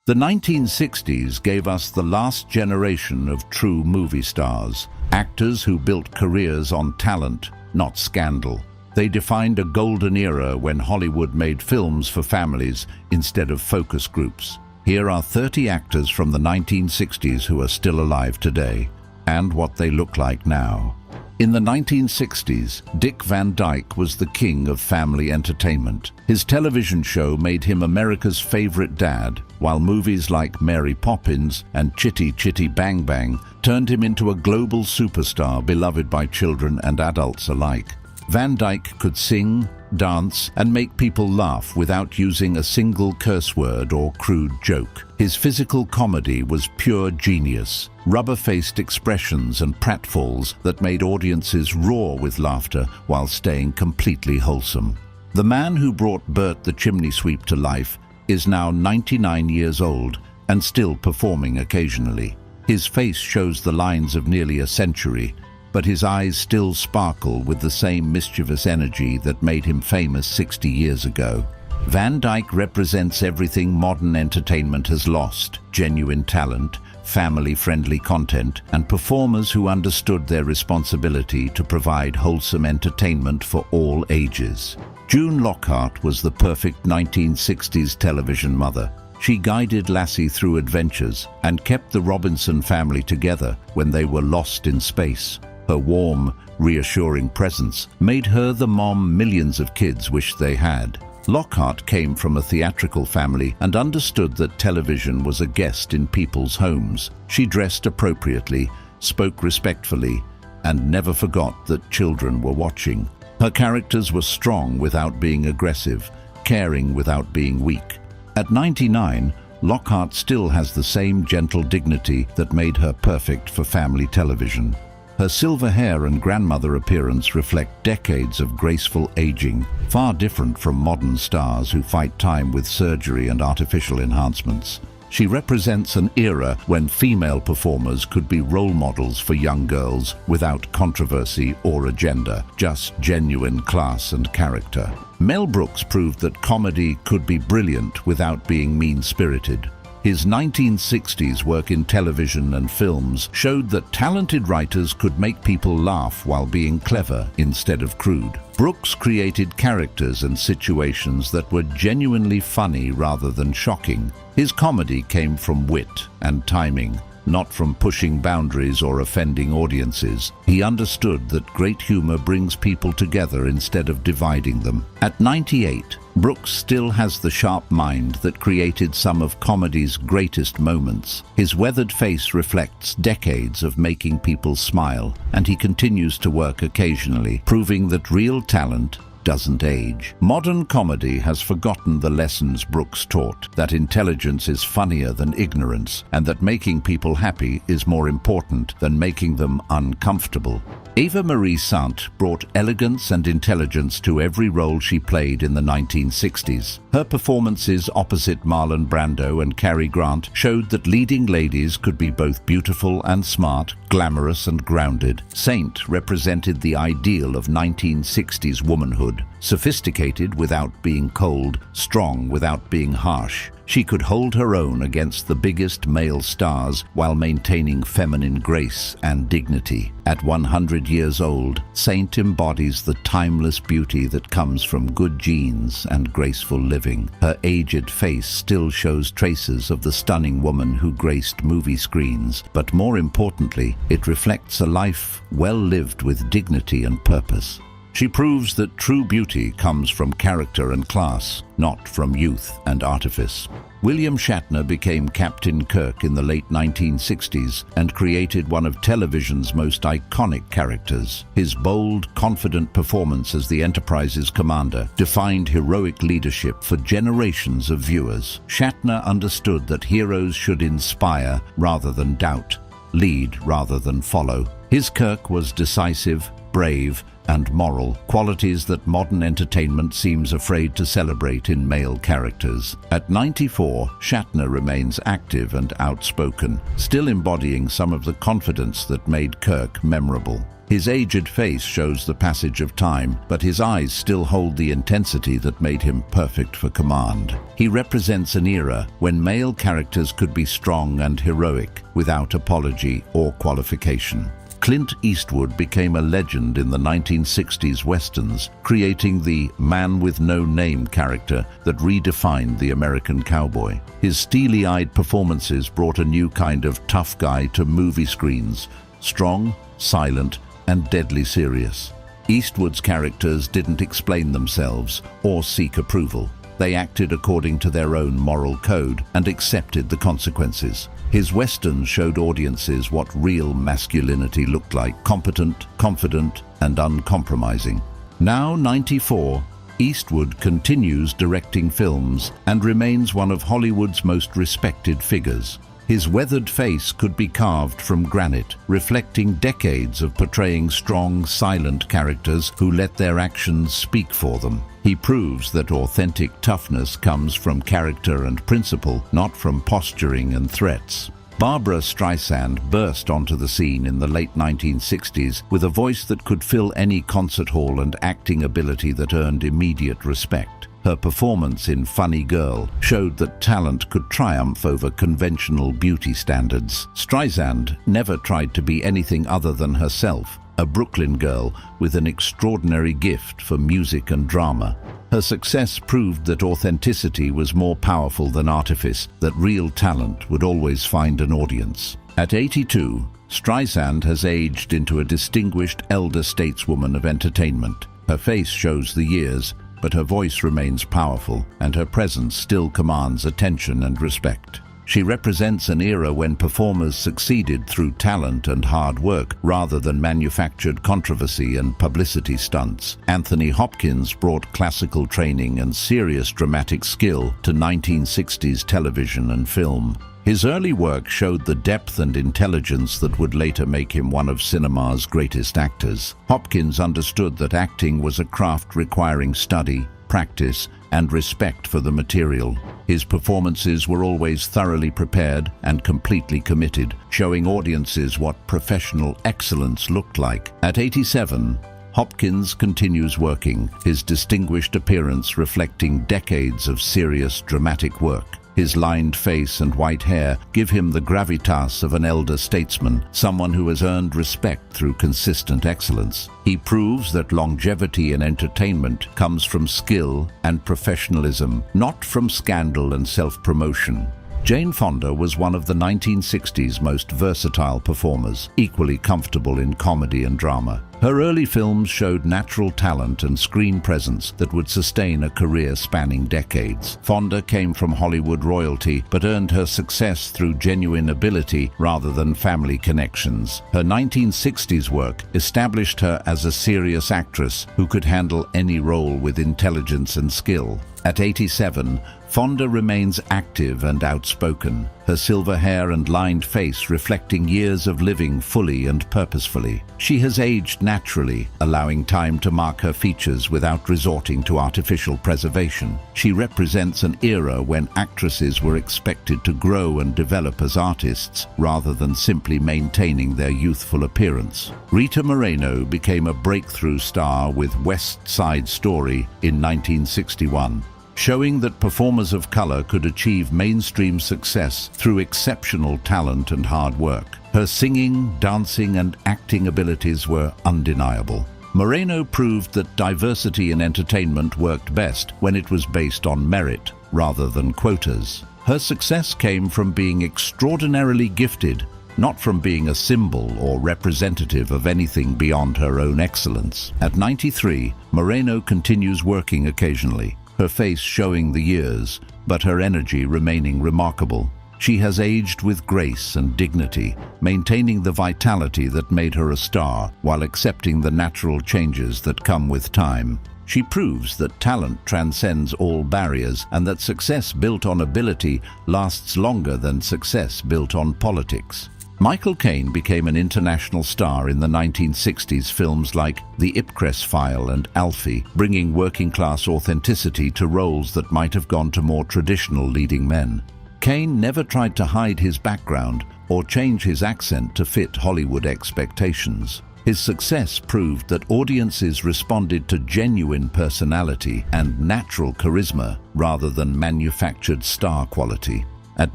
The 1960s gave us the last generation of true movie stars, actors who built careers on talent, not scandal. They defined a golden era when Hollywood made films for families instead of focus groups. Here are 30 actors from the 1960s who are still alive today, and what they look like now. In the 1960s, Dick Van Dyke was the king of family entertainment. His television show made him America's favorite dad, while movies like Mary Poppins and Chitty Chitty Bang Bang turned him into a global superstar beloved by children and adults alike. Van Dyke could sing, dance, and make people laugh without using a single curse word or crude joke. His physical comedy was pure genius, rubber-faced expressions and pratfalls that made audiences roar with laughter while staying completely wholesome. The man who brought Bert the Chimney Sweep to life is now 99 years old and still performing occasionally. His face shows the lines of nearly a century, but his eyes still sparkle with the same mischievous energy that made him famous 60 years ago. Van Dyke represents everything modern entertainment has lost: genuine talent, family-friendly content, and performers who understood their responsibility to provide wholesome entertainment for all ages. June Lockhart was the perfect 1960s television mother. She guided Lassie through adventures and kept the Robinson family together when they were lost in space. Her warm, reassuring presence made her the mom millions of kids wished they had. Lockhart came from a theatrical family and understood that television was a guest in people's homes. She dressed appropriately, spoke respectfully, and never forgot that children were watching. Her characters were strong without being aggressive, caring without being weak. At 99, Lockhart still has the same gentle dignity that made her perfect for family television. Her silver hair and grandmother appearance reflect decades of graceful aging, far different from modern stars who fight time with surgery and artificial enhancements. She represents an era when female performers could be role models for young girls without controversy or agenda, just genuine class and character. Mel Brooks proved that comedy could be brilliant without being mean-spirited. His 1960s work in television and films showed that talented writers could make people laugh while being clever instead of crude. Brooks created characters and situations that were genuinely funny rather than shocking. His comedy came from wit and timing, not from pushing boundaries or offending audiences. He understood that great humor brings people together instead of dividing them. At 98, Brooks still has the sharp mind that created some of comedy's greatest moments. His weathered face reflects decades of making people smile, and he continues to work occasionally, proving that real talent doesn't age. Modern comedy has forgotten the lessons Brooks taught, that intelligence is funnier than ignorance, and that making people happy is more important than making them uncomfortable. Eva Marie Saint brought elegance and intelligence to every role she played in the 1960s. Her performances opposite Marlon Brando and Cary Grant showed that leading ladies could be both beautiful and smart, glamorous and grounded. Saint represented the ideal of 1960s womanhood, sophisticated without being cold, strong without being harsh. She could hold her own against the biggest male stars while maintaining feminine grace and dignity. At 100 years old, Saint embodies the timeless beauty that comes from good genes and graceful living. Her aged face still shows traces of the stunning woman who graced movie screens, but more importantly, it reflects a life well lived with dignity and purpose. She proves that true beauty comes from character and class, not from youth and artifice. William Shatner became Captain Kirk in the late 1960s and created one of television's most iconic characters. His bold, confident performance as the Enterprise's commander defined heroic leadership for generations of viewers. Shatner understood that heroes should inspire rather than doubt, lead rather than follow. His Kirk was decisive, brave, and moral, qualities that modern entertainment seems afraid to celebrate in male characters. At 94, Shatner remains active and outspoken, still embodying some of the confidence that made Kirk memorable. His aged face shows the passage of time, but his eyes still hold the intensity that made him perfect for command. He represents an era when male characters could be strong and heroic, without apology or qualification. Clint Eastwood became a legend in the 1960s westerns, creating the man with no name character that redefined the American cowboy. His steely-eyed performances brought a new kind of tough guy to movie screens, strong, silent, and deadly serious. Eastwood's characters didn't explain themselves or seek approval. They acted according to their own moral code and accepted the consequences. His westerns showed audiences what real masculinity looked like: competent, confident, and uncompromising. Now 94, Eastwood continues directing films and remains one of Hollywood's most respected figures. His weathered face could be carved from granite, reflecting decades of portraying strong, silent characters who let their actions speak for them. He proves that authentic toughness comes from character and principle, not from posturing and threats. Barbra Streisand burst onto the scene in the late 1960s with a voice that could fill any concert hall and acting ability that earned immediate respect. Her performance in Funny Girl showed that talent could triumph over conventional beauty standards. Streisand never tried to be anything other than herself, a Brooklyn girl with an extraordinary gift for music and drama. Her success proved that authenticity was more powerful than artifice, that real talent would always find an audience. At 82, Streisand has aged into a distinguished elder stateswoman of entertainment. Her face shows the years, but her voice remains powerful, and her presence still commands attention and respect. She represents an era when performers succeeded through talent and hard work rather than manufactured controversy and publicity stunts. Anthony Hopkins brought classical training and serious dramatic skill to 1960s television and film. His early work showed the depth and intelligence that would later make him one of cinema's greatest actors. Hopkins understood that acting was a craft requiring study, practice, and respect for the material. His performances were always thoroughly prepared and completely committed, showing audiences what professional excellence looked like. At 87, Hopkins continues working, his distinguished appearance reflecting decades of serious dramatic work. His lined face and white hair give him the gravitas of an elder statesman, someone who has earned respect through consistent excellence. He proves that longevity in entertainment comes from skill and professionalism, not from scandal and self-promotion. Jane Fonda was one of the 1960s most versatile performers, equally comfortable in comedy and drama. Her early films showed natural talent and screen presence that would sustain a career spanning decades. Fonda came from Hollywood royalty, but earned her success through genuine ability rather than family connections. Her 1960s work established her as a serious actress who could handle any role with intelligence and skill. At 87, Fonda remains active and outspoken, her silver hair and lined face reflecting years of living fully and purposefully. She has aged naturally, allowing time to mark her features without resorting to artificial preservation. She represents an era when actresses were expected to grow and develop as artists rather than simply maintaining their youthful appearance. Rita Moreno became a breakthrough star with West Side Story in 1961. Showing that performers of color could achieve mainstream success through exceptional talent and hard work. Her singing, dancing, and acting abilities were undeniable. Moreno proved that diversity in entertainment worked best when it was based on merit rather than quotas. Her success came from being extraordinarily gifted, not from being a symbol or representative of anything beyond her own excellence. At 93, Moreno continues working occasionally, her face showing the years, but her energy remaining remarkable. She has aged with grace and dignity, maintaining the vitality that made her a star while accepting the natural changes that come with time. She proves that talent transcends all barriers and that success built on ability lasts longer than success built on politics. Michael Caine became an international star in the 1960s films like The Ipcress File and Alfie, bringing working-class authenticity to roles that might have gone to more traditional leading men. Caine never tried to hide his background or change his accent to fit Hollywood expectations. His success proved that audiences responded to genuine personality and natural charisma rather than manufactured star quality. At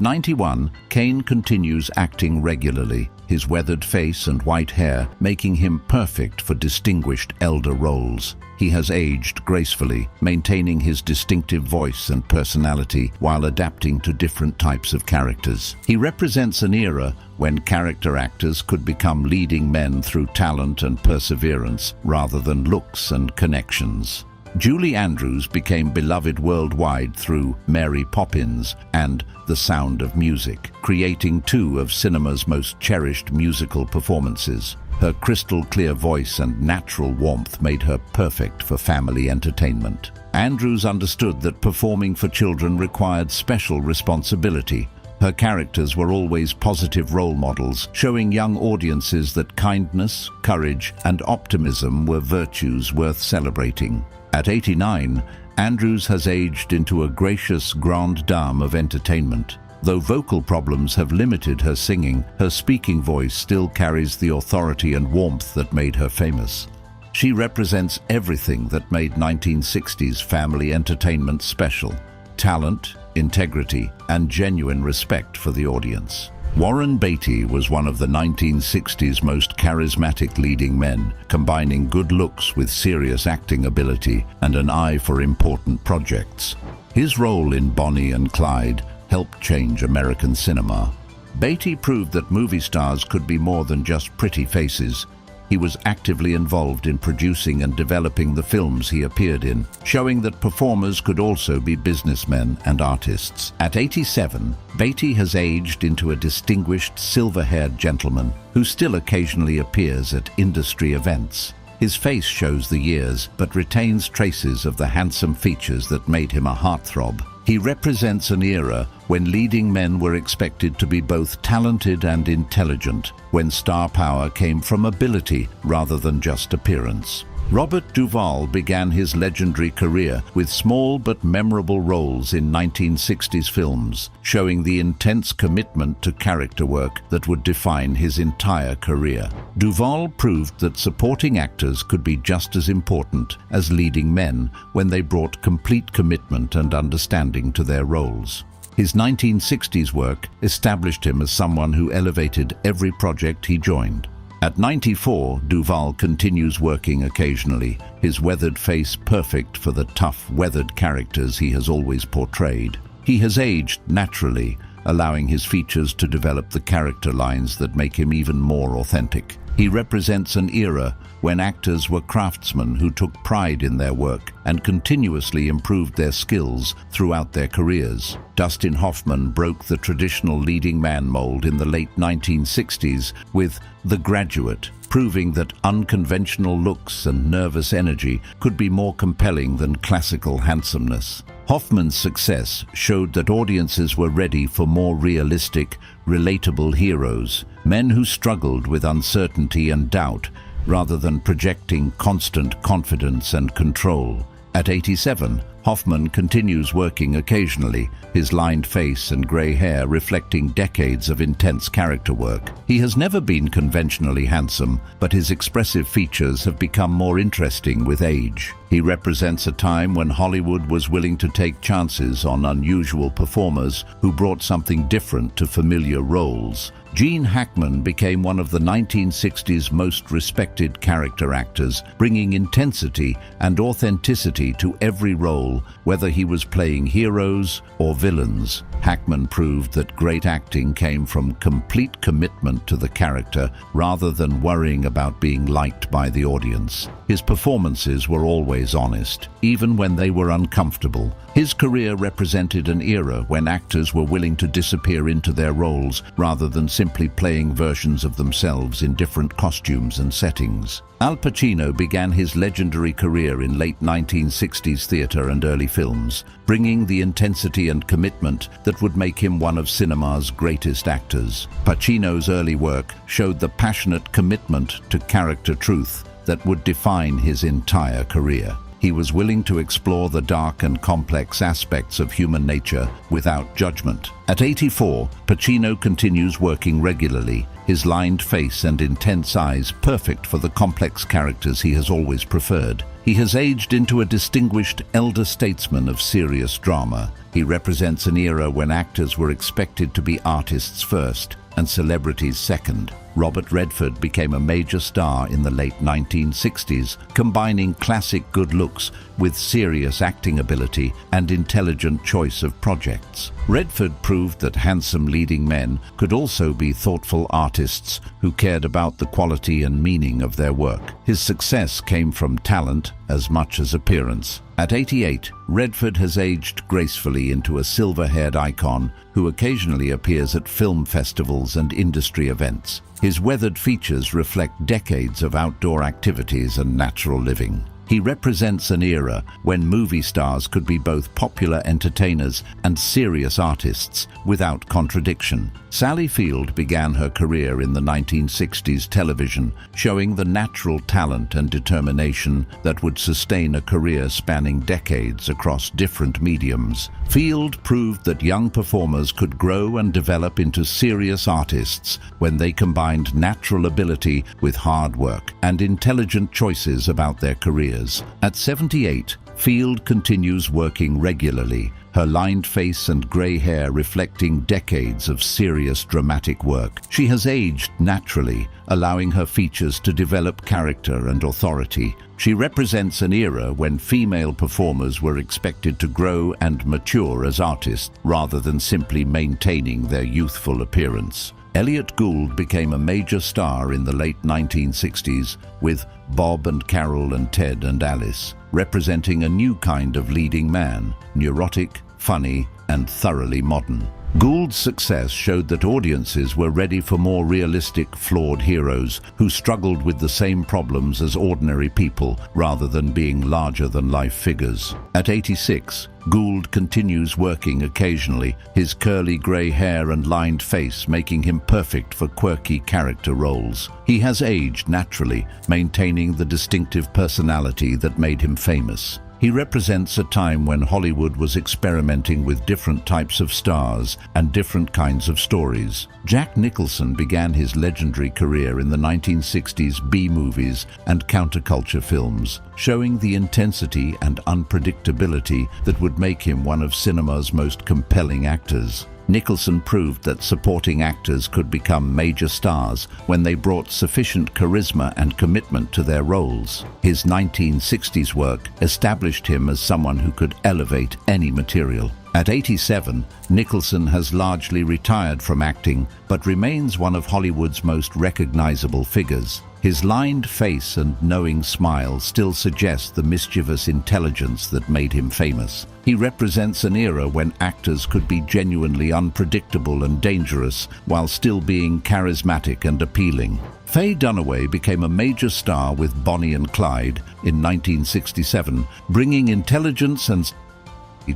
91, Caine continues acting regularly, his weathered face and white hair making him perfect for distinguished elder roles. He has aged gracefully, maintaining his distinctive voice and personality while adapting to different types of characters. He represents an era when character actors could become leading men through talent and perseverance rather than looks and connections. Julie Andrews became beloved worldwide through Mary Poppins and The Sound of Music, creating two of cinema's most cherished musical performances. Her crystal-clear voice and natural warmth made her perfect for family entertainment. Andrews understood that performing for children required special responsibility. Her characters were always positive role models, showing young audiences that kindness, courage, and optimism were virtues worth celebrating. At 89, Andrews has aged into a gracious grande dame of entertainment. Though vocal problems have limited her singing, her speaking voice still carries the authority and warmth that made her famous. She represents everything that made 1960s family entertainment special: talent, integrity, and genuine respect for the audience. Warren Beatty was one of the 1960s most charismatic leading men, combining good looks with serious acting ability and an eye for important projects. His role in Bonnie and Clyde helped change American cinema. Beatty proved that movie stars could be more than just pretty faces. He was actively involved in producing and developing the films he appeared in, showing that performers could also be businessmen and artists. At 87, Beatty has aged into a distinguished silver-haired gentleman who still occasionally appears at industry events. His face shows the years, but retains traces of the handsome features that made him a heartthrob. He represents an era when leading men were expected to be both talented and intelligent, when star power came from ability rather than just appearance. Robert Duvall began his legendary career with small but memorable roles in 1960s films, showing the intense commitment to character work that would define his entire career. Duvall proved that supporting actors could be just as important as leading men when they brought complete commitment and understanding to their roles. His 1960s work established him as someone who elevated every project he joined. At 94, Duvall continues working occasionally, his weathered face perfect for the tough, weathered characters he has always portrayed. He has aged naturally, allowing his features to develop the character lines that make him even more authentic. He represents an era when actors were craftsmen who took pride in their work and continuously improved their skills throughout their careers. Dustin Hoffman broke the traditional leading man mold in the late 1960s with The Graduate, proving that unconventional looks and nervous energy could be more compelling than classical handsomeness. Hoffman's success showed that audiences were ready for more realistic, relatable heroes, men who struggled with uncertainty and doubt, rather than projecting constant confidence and control. At 87, Hoffman continues working occasionally, his lined face and grey hair reflecting decades of intense character work. He has never been conventionally handsome, but his expressive features have become more interesting with age. He represents a time when Hollywood was willing to take chances on unusual performers who brought something different to familiar roles. Gene Hackman became one of the 1960s most respected character actors, bringing intensity and authenticity to every role, whether he was playing heroes or villains. Hackman proved that great acting came from complete commitment to the character rather than worrying about being liked by the audience. His performances were always always honest, even when they were uncomfortable. His career represented an era when actors were willing to disappear into their roles rather than simply playing versions of themselves in different costumes and settings. Al Pacino began his legendary career in late 1960s theater and early films, bringing the intensity and commitment that would make him one of cinema's greatest actors. Pacino's early work showed the passionate commitment to character truth that would define his entire career. He was willing to explore the dark and complex aspects of human nature without judgment. At 84, Pacino continues working regularly, his lined face and intense eyes perfect for the complex characters he has always preferred. He has aged into a distinguished elder statesman of serious drama. He represents an era when actors were expected to be artists first and celebrities second. Robert Redford became a major star in the late 1960s, combining classic good looks with serious acting ability and intelligent choice of projects. Redford proved that handsome leading men could also be thoughtful artists who cared about the quality and meaning of their work. His success came from talent as much as appearance. At 88, Redford has aged gracefully into a silver-haired icon who occasionally appears at film festivals and industry events. His weathered features reflect decades of outdoor activities and natural living. He represents an era when movie stars could be both popular entertainers and serious artists without contradiction. Sally Field began her career in the 1960s television, showing the natural talent and determination that would sustain a career spanning decades across different mediums. Field proved that young performers could grow and develop into serious artists when they combined natural ability with hard work and intelligent choices about their careers. At 78, Field continues working regularly, her lined face and grey hair reflecting decades of serious dramatic work. She has aged naturally, allowing her features to develop character and authority. She represents an era when female performers were expected to grow and mature as artists, rather than simply maintaining their youthful appearance. Elliott Gould became a major star in the late 1960s with Bob and Carol and Ted and Alice, representing a new kind of leading man, neurotic, funny, and thoroughly modern. Gould's success showed that audiences were ready for more realistic, flawed heroes who struggled with the same problems as ordinary people rather than being larger-than-life figures. At 86, Gould continues working occasionally, his curly grey hair and lined face making him perfect for quirky character roles. He has aged naturally, maintaining the distinctive personality that made him famous. He represents a time when Hollywood was experimenting with different types of stars and different kinds of stories. Jack Nicholson began his legendary career in the 1960s B-movies and counterculture films, showing the intensity and unpredictability that would make him one of cinema's most compelling actors. Nicholson proved that supporting actors could become major stars when they brought sufficient charisma and commitment to their roles. His 1960s work established him as someone who could elevate any material. At 87, Nicholson has largely retired from acting, but remains one of Hollywood's most recognizable figures. His lined face and knowing smile still suggest the mischievous intelligence that made him famous. He represents an era when actors could be genuinely unpredictable and dangerous while still being charismatic and appealing. Faye Dunaway became a major star with Bonnie and Clyde in 1967, bringing intelligence and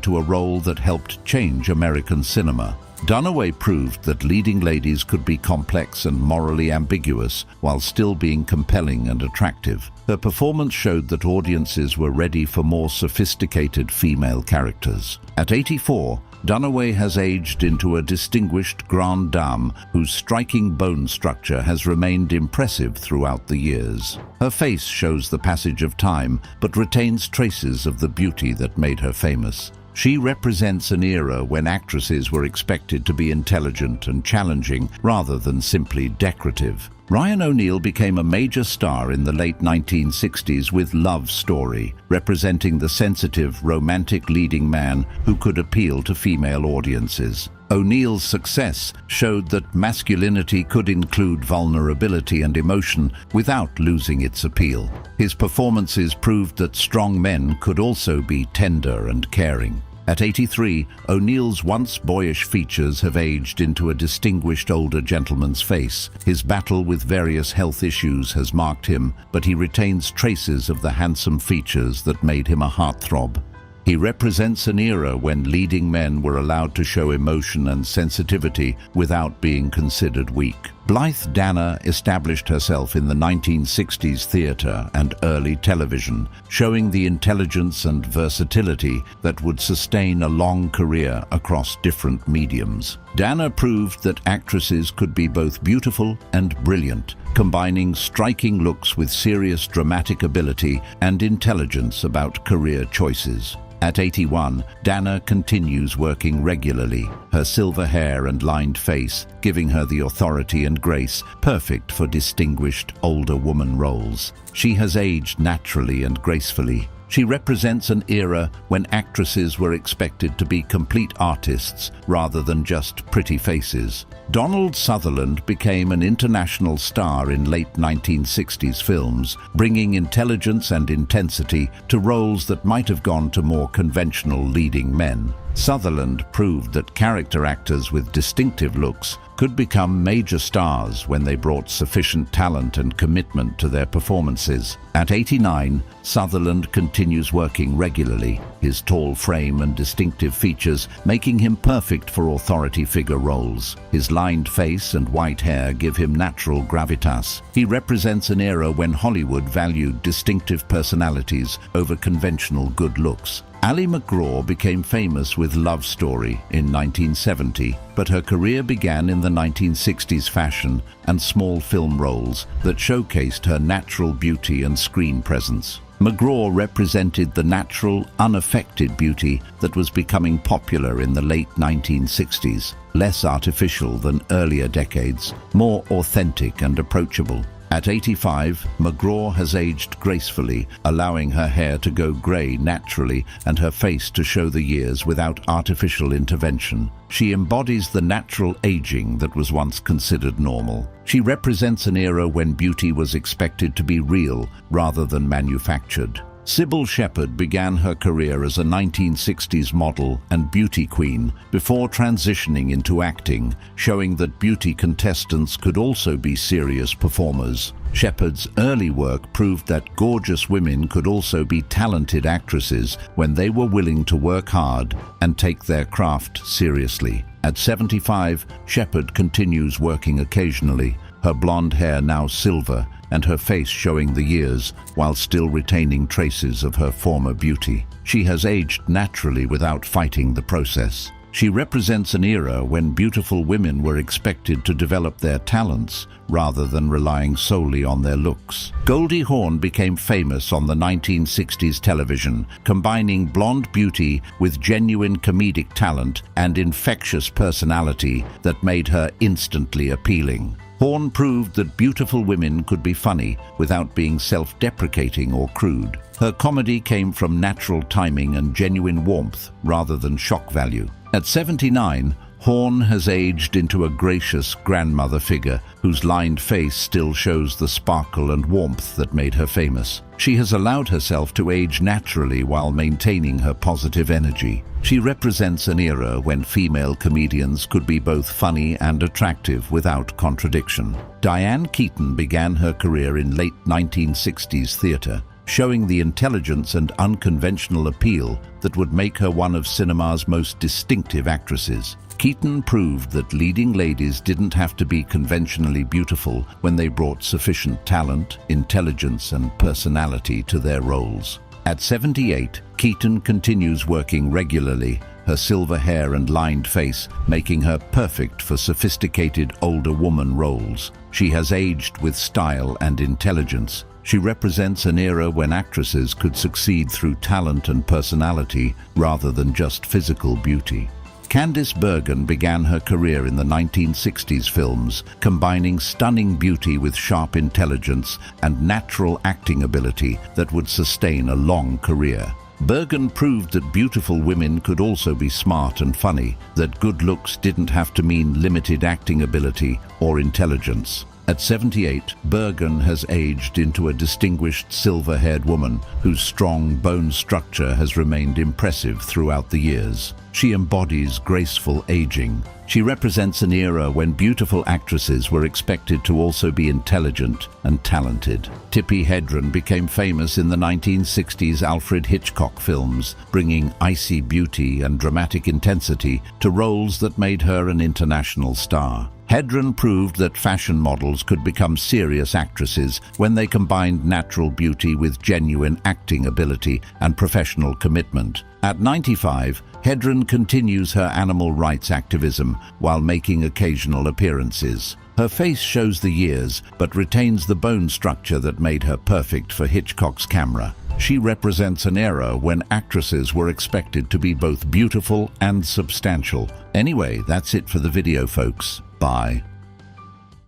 to a role that helped change American cinema. Dunaway proved that leading ladies could be complex and morally ambiguous while still being compelling and attractive. Her performance showed that audiences were ready for more sophisticated female characters. At 84, Dunaway has aged into a distinguished grande dame whose striking bone structure has remained impressive throughout the years. Her face shows the passage of time but retains traces of the beauty that made her famous. She represents an era when actresses were expected to be intelligent and challenging rather than simply decorative. Ryan O'Neal became a major star in the late 1960s with Love Story, representing the sensitive, romantic leading man who could appeal to female audiences. O'Neill's success showed that masculinity could include vulnerability and emotion without losing its appeal. His performances proved that strong men could also be tender and caring. At 83, O'Neill's once boyish features have aged into a distinguished older gentleman's face. His battle with various health issues has marked him, but he retains traces of the handsome features that made him a heartthrob. He represents an era when leading men were allowed to show emotion and sensitivity without being considered weak. Blythe Danner established herself in the 1960s theatre and early television, showing the intelligence and versatility that would sustain a long career across different mediums. Danner proved that actresses could be both beautiful and brilliant, combining striking looks with serious dramatic ability and intelligence about career choices. At 81, Danner continues working regularly, her silver hair and lined face giving her the authority and grace perfect for distinguished older woman roles. She has aged naturally and gracefully. She represents an era when actresses were expected to be complete artists rather than just pretty faces. Donald Sutherland became an international star in late 1960s films, bringing intelligence and intensity to roles that might have gone to more conventional leading men. Sutherland proved that character actors with distinctive looks could become major stars when they brought sufficient talent and commitment to their performances. At 89, Sutherland continues working regularly, his tall frame and distinctive features making him perfect for authority figure roles. His lined face and white hair give him natural gravitas. He represents an era when Hollywood valued distinctive personalities over conventional good looks. Ally MacGraw became famous with Love Story in 1970, but her career began in the 1960s fashion and small film roles that showcased her natural beauty and screen presence. MacGraw represented the natural, unaffected beauty that was becoming popular in the late 1960s, less artificial than earlier decades, more authentic and approachable. At 85, MacGraw has aged gracefully, allowing her hair to go grey naturally and her face to show the years without artificial intervention. She embodies the natural aging that was once considered normal. She represents an era when beauty was expected to be real rather than manufactured. Cybill Shepherd began her career as a 1960s model and beauty queen before transitioning into acting, showing that beauty contestants could also be serious performers. Shepherd's early work proved that gorgeous women could also be talented actresses when they were willing to work hard and take their craft seriously. At 75, Shepherd continues working occasionally, her blonde hair now silver and her face showing the years while still retaining traces of her former beauty. She has aged naturally without fighting the process. She represents an era when beautiful women were expected to develop their talents rather than relying solely on their looks. Goldie Hawn became famous on the 1960s television, combining blonde beauty with genuine comedic talent and infectious personality that made her instantly appealing. Hawn proved that beautiful women could be funny without being self-deprecating or crude. Her comedy came from natural timing and genuine warmth rather than shock value. At 79, Hawn has aged into a gracious grandmother figure whose lined face still shows the sparkle and warmth that made her famous. She has allowed herself to age naturally while maintaining her positive energy. She represents an era when female comedians could be both funny and attractive without contradiction. Diane Keaton began her career in late 1960s theatre, showing the intelligence and unconventional appeal that would make her one of cinema's most distinctive actresses. Keaton proved that leading ladies didn't have to be conventionally beautiful when they brought sufficient talent, intelligence, and personality to their roles. At 78, Keaton continues working regularly, her silver hair and lined face making her perfect for sophisticated older woman roles. She has aged with style and intelligence. She represents an era when actresses could succeed through talent and personality rather than just physical beauty. Candice Bergen began her career in the 1960s films, combining stunning beauty with sharp intelligence and natural acting ability that would sustain a long career. Bergen proved that beautiful women could also be smart and funny, that good looks didn't have to mean limited acting ability or intelligence. At 78, Bergen has aged into a distinguished silver-haired woman whose strong bone structure has remained impressive throughout the years. She embodies graceful aging. She represents an era when beautiful actresses were expected to also be intelligent and talented. Tippi Hedren became famous in the 1960s Alfred Hitchcock films, bringing icy beauty and dramatic intensity to roles that made her an international star. Hedren proved that fashion models could become serious actresses when they combined natural beauty with genuine acting ability and professional commitment. At 95, Hedren continues her animal rights activism while making occasional appearances. Her face shows the years, but retains the bone structure that made her perfect for Hitchcock's camera. She represents an era when actresses were expected to be both beautiful and substantial. Anyway, that's it for the video, folks. Bye.